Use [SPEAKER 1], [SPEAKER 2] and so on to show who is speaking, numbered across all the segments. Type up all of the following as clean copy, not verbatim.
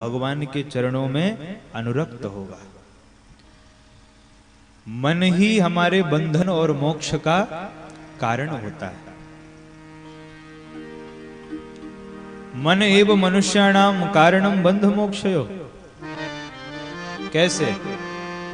[SPEAKER 1] भगवान के चरणों में अनुरक्त होगा। मन ही हमारे बंधन और मोक्ष का कारण होता है। मन एव मनुष्याणाम कारणम बंध मोक्षयो। कैसे?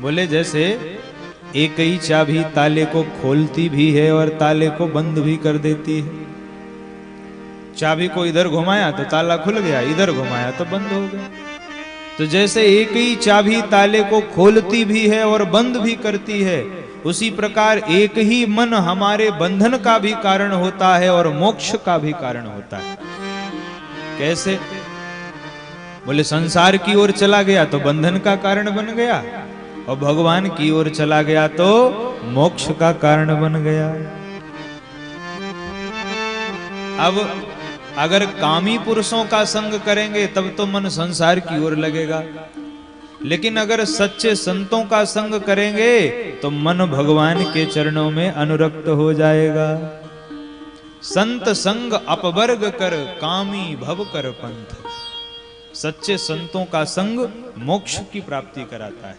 [SPEAKER 1] बोले जैसे एक ही चाबी ताले को खोलती भी है और ताले को बंद भी कर देती है। चाबी को इधर घुमाया तो ताला खुल गया, इधर घुमाया तो बंद हो गया। तो जैसे एक ही चाबी ताले को खोलती भी है और बंद भी करती है, उसी प्रकार एक ही मन हमारे बंधन का भी कारण होता है और मोक्ष का भी कारण होता है। कैसे? बोले संसार की ओर चला गया तो बंधन का कारण बन गया, और भगवान की ओर चला गया तो मोक्ष का कारण बन गया। अब अगर कामी पुरुषों का संग करेंगे तब तो मन संसार की ओर लगेगा, लेकिन अगर सच्चे संतों का संग करेंगे तो मन भगवान के चरणों में अनुरक्त हो जाएगा। संत संग अपवर्ग कर कामी भव कर पंथ। सच्चे संतों का संग मोक्ष की प्राप्ति कराता है।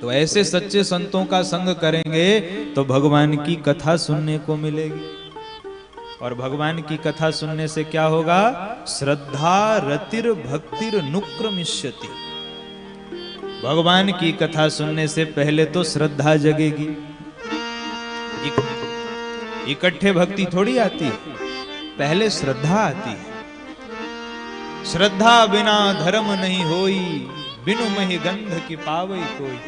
[SPEAKER 1] तो ऐसे सच्चे संतों का संग करेंगे तो भगवान की कथा सुनने को मिलेगी, और भगवान की कथा सुनने से क्या होगा? श्रद्धा रतिर भक्तिर नुक्रमिष्यति। भगवान की कथा सुनने से पहले तो श्रद्धा जगेगी। इकट्ठे भक्ति थोड़ी आती है, पहले श्रद्धा आती है। श्रद्धा बिना धर्म नहीं होई, बिनु महि गंध की पावई कोई।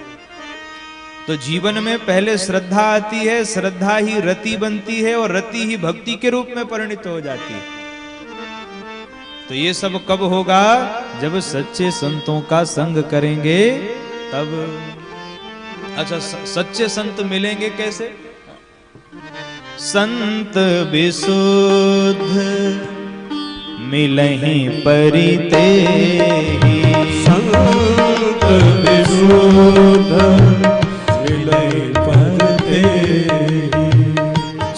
[SPEAKER 1] तो जीवन में पहले श्रद्धा आती है, श्रद्धा ही रति बनती है और रति ही भक्ति के रूप में परिणित हो जाती है। तो ये सब कब होगा? जब सच्चे संतों का संग करेंगे तब। अच्छा, सच्चे संत मिलेंगे कैसे? संत विशुद्ध मिलहि परिते ही,
[SPEAKER 2] संत विशुद्ध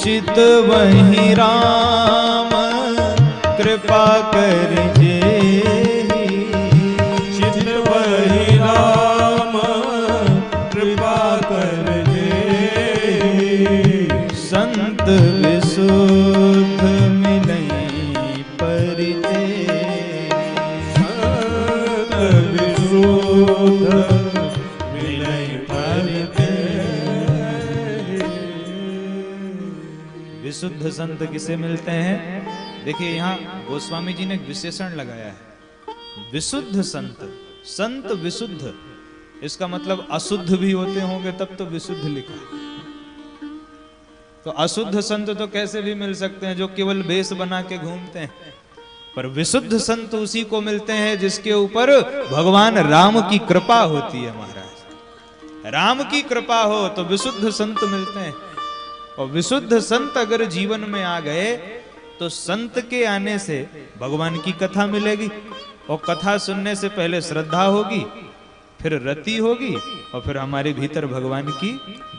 [SPEAKER 1] चित वही राम कृपा कर जेहि।
[SPEAKER 2] चित वही राम कृपा कर जेहि।
[SPEAKER 1] संत विशुद्ध मिलहि परिते।
[SPEAKER 2] संत विशुद्ध
[SPEAKER 1] विशुद्ध संत किसे मिलते हैं? देखिए यहाँ गोस्वामी जी ने एक विशेषण लगाया है, विशुद्ध संत। संत विशुद्ध, इसका मतलब अशुद्ध भी होते होंगे तब तो विशुद्ध लिखा। तो अशुद्ध संत तो कैसे भी मिल सकते हैं जो केवल वेश बना के घूमते हैं, पर विशुद्ध संत उसी को मिलते हैं जिसके ऊपर भगवान राम की कृपा होती है। महाराज, राम की कृपा हो तो विशुद्ध संत मिलते हैं। और विशुद्ध संत अगर जीवन में आ गए तो संत के आने से भगवान की कथा मिलेगी, और कथा सुनने से पहले श्रद्धा होगी, फिर रति होगी, और फिर हमारे भीतर भगवान की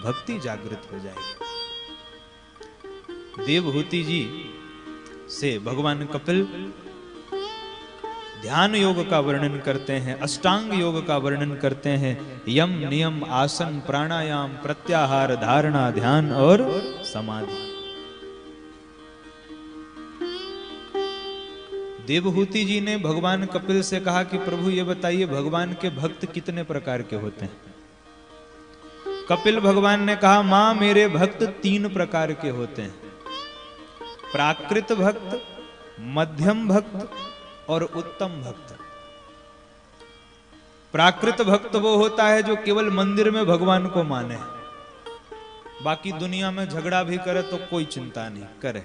[SPEAKER 1] भक्ति जागृत हो जाएगी। देवहूति जी से भगवान कपिल ध्यान योग का वर्णन करते हैं, अष्टांग योग का वर्णन करते हैं। यम नियम आसन प्राणायाम प्रत्याहार धारणा ध्यान और समाधि। देवहूति जी ने भगवान कपिल से कहा कि प्रभु ये बताइए भगवान के भक्त कितने प्रकार के होते हैं? कपिल भगवान ने कहा, मां मेरे भक्त 3 प्रकार के होते हैं, प्राकृत भक्त, मध्यम भक्त और उत्तम भक्त। प्राकृत भक्त वो होता है जो केवल मंदिर में भगवान को माने, बाकी दुनिया में झगड़ा भी करे तो कोई चिंता नहीं करे,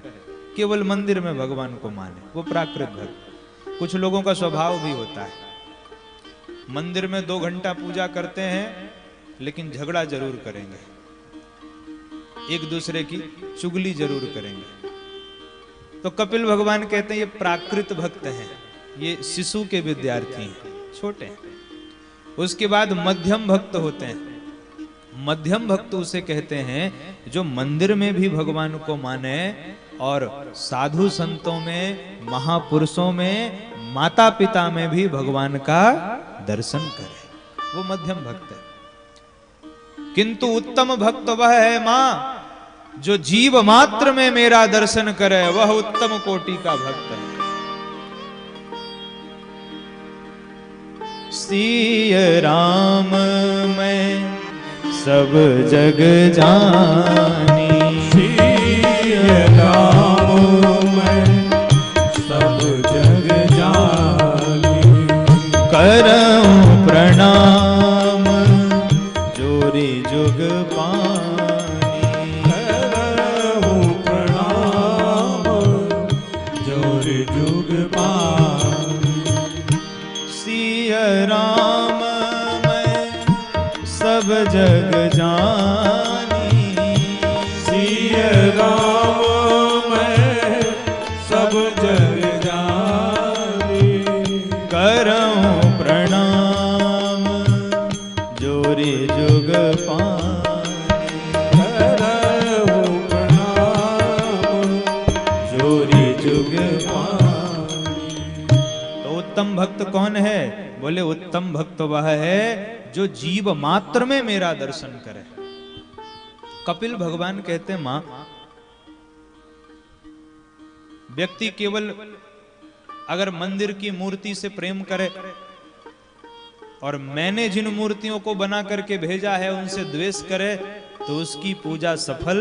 [SPEAKER 1] केवल मंदिर में भगवान को माने, वो प्राकृत भक्त। कुछ लोगों का स्वभाव भी होता है, मंदिर में 2 घंटा पूजा करते हैं लेकिन झगड़ा जरूर करेंगे, एक दूसरे की चुगली जरूर करेंगे। तो कपिल भगवान कहते हैं ये प्राकृत भक्त हैं, ये शिशु के विद्यार्थी हैं, छोटे हैं। उसके बाद मध्यम भक्त होते हैं। मध्यम भक्त उसे कहते हैं जो मंदिर में भी भगवान को माने और साधु संतों में महापुरुषों में माता पिता में भी भगवान का दर्शन करे, वो मध्यम भक्त है। किंतु उत्तम भक्त वह है मां जो जीव मात्र में मेरा दर्शन करे, वह उत्तम कोटि का भक्त है। सिय राम मैं सब जग जानी,
[SPEAKER 2] सिय राम मैं सब जग जानी,
[SPEAKER 1] करऊं प्रणाम जोरी जुग पानी,
[SPEAKER 2] करऊं प्रणाम जोरी जुग पानी।
[SPEAKER 1] सिय राम मैं सब जग जानी,
[SPEAKER 2] सिय राम मैं सब जग जानी,
[SPEAKER 1] करऊं प्रणाम जोरी जुग पानी,
[SPEAKER 2] करऊं प्रणाम जोरी जुग पानी।
[SPEAKER 1] तो उत्तम भक्त कौन है? बोले उत्तम भक्त वह है जो जीव मात्र में मेरा दर्शन करे। कपिल भगवान कहते हैं मां, व्यक्ति केवल अगर मंदिर की मूर्ति से प्रेम करे और मैंने जिन मूर्तियों को बना करके भेजा है उनसे द्वेष करे तो उसकी पूजा सफल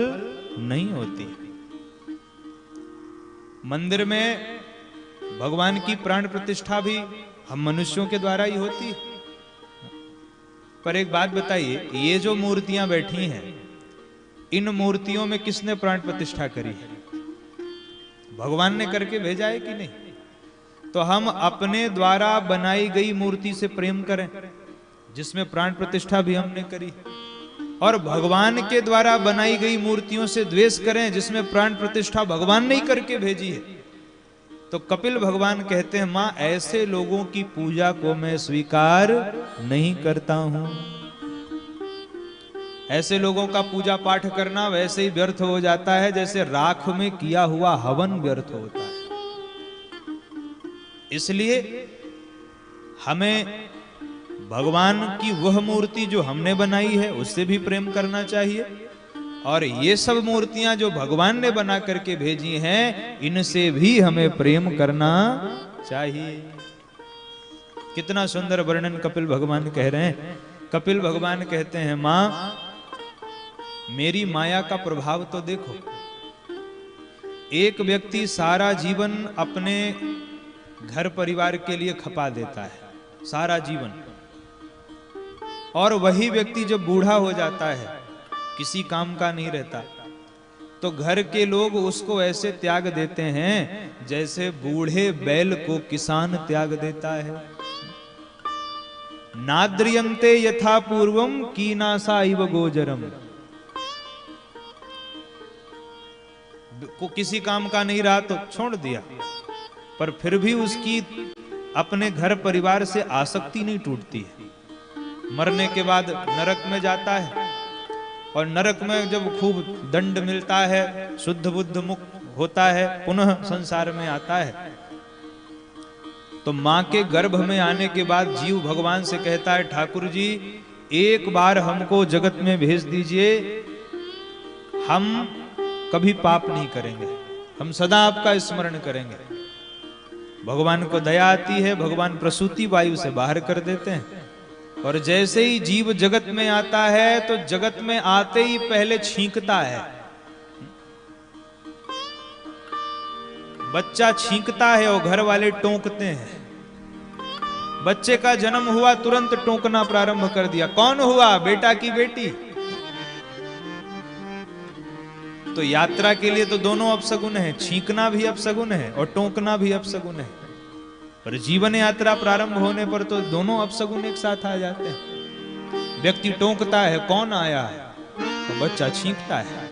[SPEAKER 1] नहीं होती। मंदिर में भगवान की प्राण प्रतिष्ठा भी हम मनुष्यों के द्वारा ही होती है। पर एक बात बताइए, ये जो मूर्तियां बैठी हैं, इन मूर्तियों में किसने प्राण प्रतिष्ठा करी है? भगवान ने करके भेजा है कि नहीं? तो हम अपने द्वारा बनाई गई मूर्ति से प्रेम करें जिसमें प्राण प्रतिष्ठा भी हमने करी, और भगवान के द्वारा बनाई गई मूर्तियों से द्वेष करें जिसमें प्राण प्रतिष्ठा भगवान ने ही करके भेजी है। तो कपिल भगवान कहते हैं मां, ऐसे लोगों की पूजा को मैं स्वीकार नहीं करता हूं। ऐसे लोगों का पूजा पाठ करना वैसे ही व्यर्थ हो जाता है जैसे राख में किया हुआ हवन व्यर्थ होता है। इसलिए हमें भगवान की वह मूर्ति जो हमने बनाई है उससे भी प्रेम करना चाहिए, और ये सब मूर्तियां जो भगवान ने बना करके भेजी हैं इनसे भी हमें प्रेम करना चाहिए। कितना सुंदर वर्णन कपिल भगवान कह रहे हैं। कपिल भगवान कहते हैं मां, मेरी माया का प्रभाव तो देखो। एक व्यक्ति सारा जीवन अपने घर परिवार के लिए खपा देता है, सारा जीवन, और वही व्यक्ति जब बूढ़ा हो जाता है, किसी काम का नहीं रहता, तो घर के लोग उसको ऐसे त्याग देते हैं जैसे बूढ़े बैल को किसान त्याग देता है। नाद्रियंते यथा पूर्वम कीनासा इव गोजरम, को किसी काम का नहीं रहा तो छोड़ दिया, पर फिर भी उसकी अपने घर परिवार से आसक्ति नहीं टूटती है। मरने के बाद नरक में जाता है, और नरक में जब खूब दंड मिलता है, शुद्ध बुद्ध मुक्त होता है, पुनः संसार में आता है, तो मां के गर्भ में आने के बाद जीव भगवान से कहता है, ठाकुर जी एक बार हमको जगत में भेज दीजिए, हम कभी पाप नहीं करेंगे, हम सदा आपका स्मरण करेंगे। भगवान को दया आती है, भगवान प्रसूति वायु से बाहर कर देते हैं, और जैसे ही जीव जगत में आता है तो जगत में आते ही पहले छींकता है। बच्चा छींकता है और घर वाले टोंकते हैं। बच्चे का जन्म हुआ, तुरंत टोंकना प्रारंभ कर दिया। कौन हुआ, बेटा की बेटी? तो यात्रा के लिए तो दोनों अपशगुन है, छींकना भी अपशगुन है और टोंकना भी अपशगुन है। पर जीवन यात्रा प्रारंभ होने पर तो दोनों अपशगुन एक साथ आ जाते हैं। व्यक्ति टोंकता है, कौन आया, तो बच्चा छींकता है।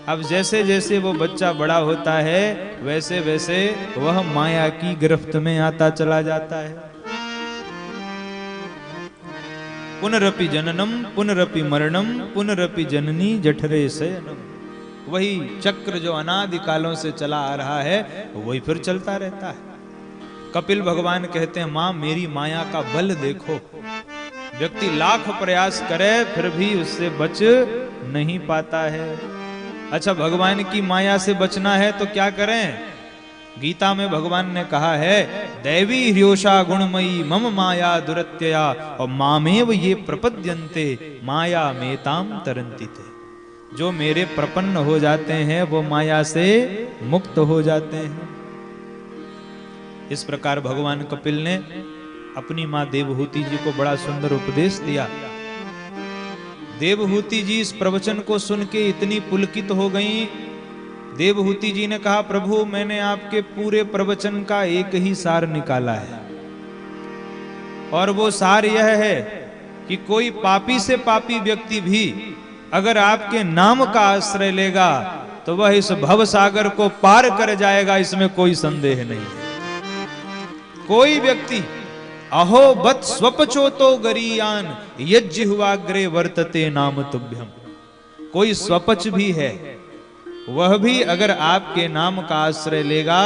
[SPEAKER 1] अब जैसे जैसे वो बच्चा बड़ा होता है वैसे वैसे वह माया की गिरफ्त में आता चला जाता है। पुनरपि जननम पुनरपि मरणम पुनरपि जननी जठरे शयनम। वही चक्र जो अनादि कालों से चला आ रहा है वही फिर चलता रहता है। कपिल भगवान कहते हैं मां मेरी माया का बल देखो। व्यक्ति लाख प्रयास करे फिर भी उससे बच नहीं पाता है। अच्छा, भगवान की माया से बचना है तो क्या करें? गीता में भगवान ने कहा है दैवी ह्योषा गुणमयी मम माया दुरत्यया और मामेव ये प्रपद्यन्ते माया मेताम तरन्तिते। जो मेरे प्रपन्न हो जाते हैं वो माया से मुक्त हो जाते हैं। इस प्रकार भगवान कपिल ने अपनी मां देवहूति जी को बड़ा सुंदर उपदेश दिया। देवहूति जी इस प्रवचन को सुन के इतनी पुलकित हो गईं। देवहूति जी ने कहा प्रभु मैंने आपके पूरे प्रवचन का एक ही सार निकाला है और वो सार यह है कि कोई पापी से पापी व्यक्ति भी अगर आपके नाम का आश्रय लेगा तो वह इस भव सागर को पार कर जाएगा, इसमें कोई संदेह नहीं है। कोई व्यक्ति अहो बत स्वपचोतो गरीयान यज्जिह्वाग्रे वर्तते नाम तुभ्यम। कोई स्वपच भी है, वह भी अगर आपके नाम का आश्रय लेगा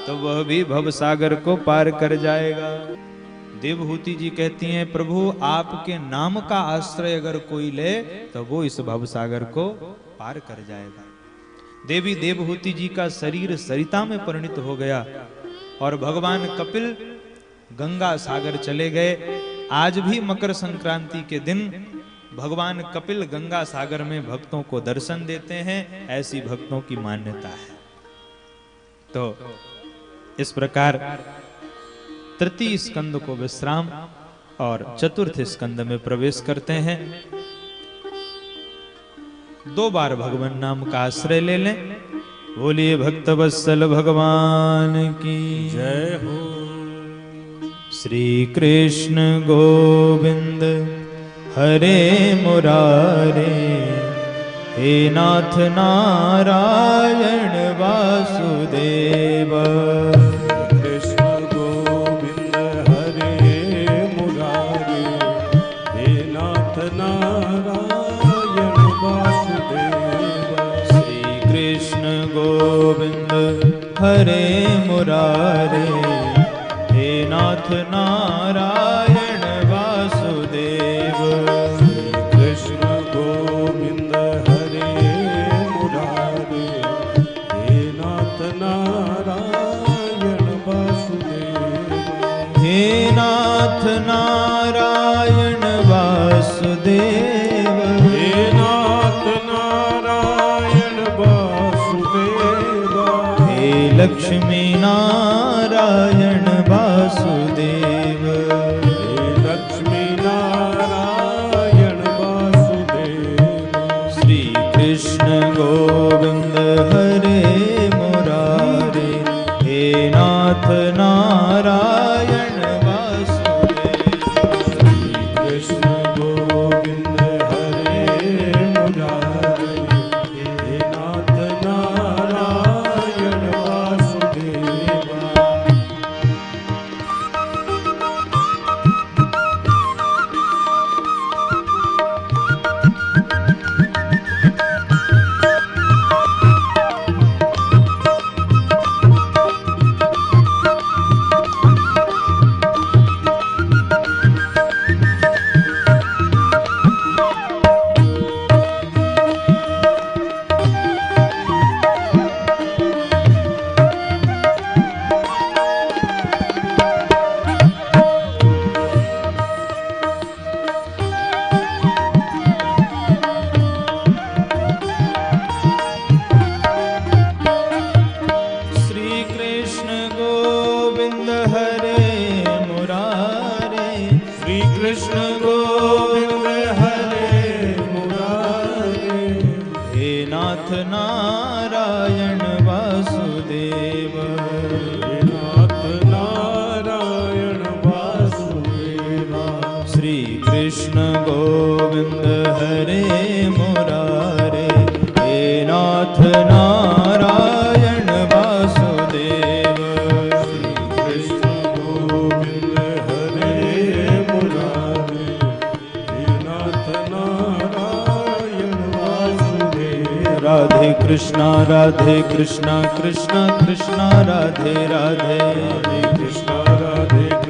[SPEAKER 1] तो वह भी भव सागर को पार कर जाएगा। देवहूति जी कहती हैं प्रभु आपके नाम का आश्रय अगर कोई ले तो वो इस भव सागर को पार कर जाएगा। देवी देवहूति जी का शरीर सरिता में परिणित हो गया और भगवान कपिल गंगा सागर चले गए। आज भी मकर संक्रांति के दिन भगवान कपिल गंगा सागर में भक्तों को दर्शन देते हैं, ऐसी भक्तों की मान्यता है। तो इस प्रकार तृतीय स्कंद को विश्राम और चतुर्थ स्कंद में प्रवेश करते हैं। 2 बार भगवान नाम का आश्रय ले लें। बोलिए भक्त वत्सल भगवान की
[SPEAKER 2] जय हो।
[SPEAKER 1] श्री कृष्ण गोविंद हरे मुरारे, हे नाथ नारायण वासुदेव।
[SPEAKER 2] कृष्ण गोविंद हरे मुरारे, हे नाथ नारायण वासुदेव।
[SPEAKER 1] श्री कृष्ण गोविंद हरे मुरारे, हे नाथ नारायण वासुदेव।
[SPEAKER 2] श्री कृष्ण गोविंद हरे मुरारे, हे नाथ नारायण वासुदेव।
[SPEAKER 1] हे नाथ नारायण वासुदेव।
[SPEAKER 2] हे नाथ नारायण वासुदेव।
[SPEAKER 1] हे लक्ष्मी नारायण वासुदेव।
[SPEAKER 2] हे लक्ष्मी नारायण वासुदेव।
[SPEAKER 1] श्री कृष्ण गोविंद हरे मुरारे, हे नाथ नारायण वासुदेव।
[SPEAKER 2] श्री कृष्ण गोविंद हरे मुरारे, हे नाथ नारायण वासुदेव। कृष्ण गोविंद हरे मुरारे,
[SPEAKER 1] हे नाथ नारायण वासुदेव।
[SPEAKER 2] हे नाथ नारायण वासुदेव।
[SPEAKER 1] श्री कृष्ण गोविंद हरे मुरारे, हे नाथ नारायण वासुदेव।
[SPEAKER 2] श्री कृष्ण गोविंद हरे मुरारे, हे नाथ नारायण वासुदेव।
[SPEAKER 1] राधे कृष्णा कृष्णा कृष्णा राधे राधे।
[SPEAKER 2] हरे कृष्णा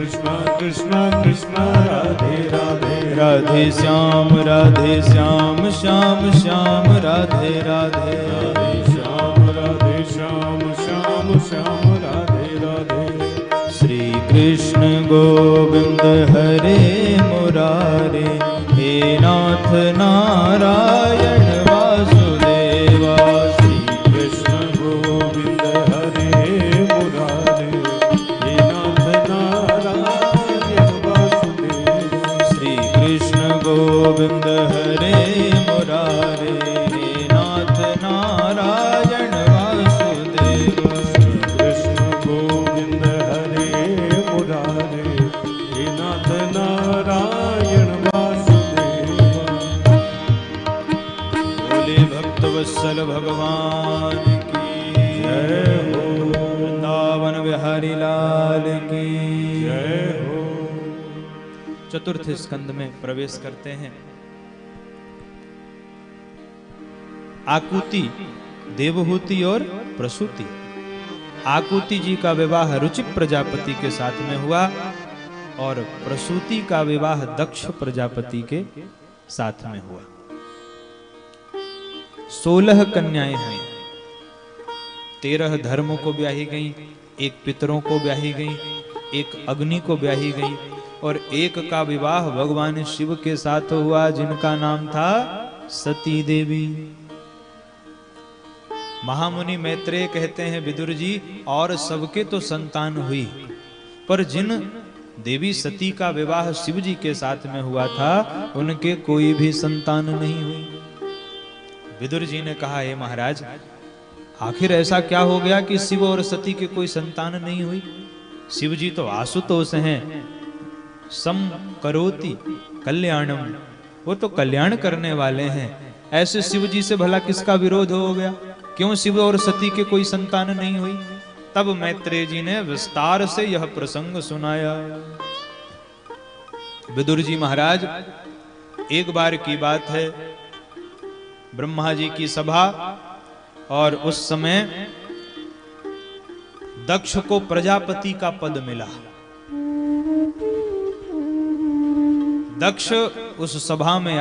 [SPEAKER 2] कृष्ण कृष्ण कृष्ण राधे राधे
[SPEAKER 1] राधे श्याम श्याम श्याम राधे राधे
[SPEAKER 2] श्याम राधे श्याम श्याम श्याम राधे राधे
[SPEAKER 1] श्री कृष्ण गोविंद हरे मुरारे हे नाथ नारायण वासुदेवा श्री
[SPEAKER 2] कृष्ण गोविंद हरे मुरारे हे नाथ नारायण वासुदेव
[SPEAKER 1] श्री कृष्ण गोविंद हरे मुरारे हे नाथ नारायण वासुदेवा
[SPEAKER 2] कृष्ण गोविंद हरे मुरारे हे नाथ नारायण वासुदेव
[SPEAKER 1] बोले भक्त वत्सल भगवान की
[SPEAKER 2] जय हो
[SPEAKER 1] वृंदावन बिहारी लाल की
[SPEAKER 2] जय हो
[SPEAKER 1] चतुर्थ स्कंद में प्रवेश करते हैं। आकुति, देवहूति और प्रसूति। आकुति जी का विवाह रुचि प्रजापति के साथ में हुआ और प्रसूति का विवाह दक्ष प्रजापति के साथ में हुआ। 16 कन्याएं हुई। 13 धर्म को ब्याही गई, एक पितरों को ब्याही गई, एक अग्नि को ब्याही गई और एक का विवाह भगवान शिव के साथ हुआ जिनका नाम था सती देवी। महामुनि मैत्रेय कहते हैं विदुर जी और सबके तो संतान हुई, पर जिन देवी सती का विवाह शिव जी के साथ में हुआ था उनके कोई भी संतान नहीं हुई। विदुर जी ने कहा हे महाराज, आखिर ऐसा क्या हो गया कि शिव और सती के कोई संतान नहीं हुई? शिव जी तो आशुतोष हैं, सम करोति कल्याणम, वो तो कल्याण करने वाले हैं। ऐसे शिव जी से भला किसका विरोध हो गया? क्यों शिव और सती के कोई संतान नहीं हुई? तब मैत्रेय जी ने विस्तार से यह प्रसंग सुनाया। विदुर जी महाराज, एक बार की बात है, ब्रह्मा जी की सभा और उस समय दक्ष को प्रजापति का पद मिला। दक्ष उस सभा में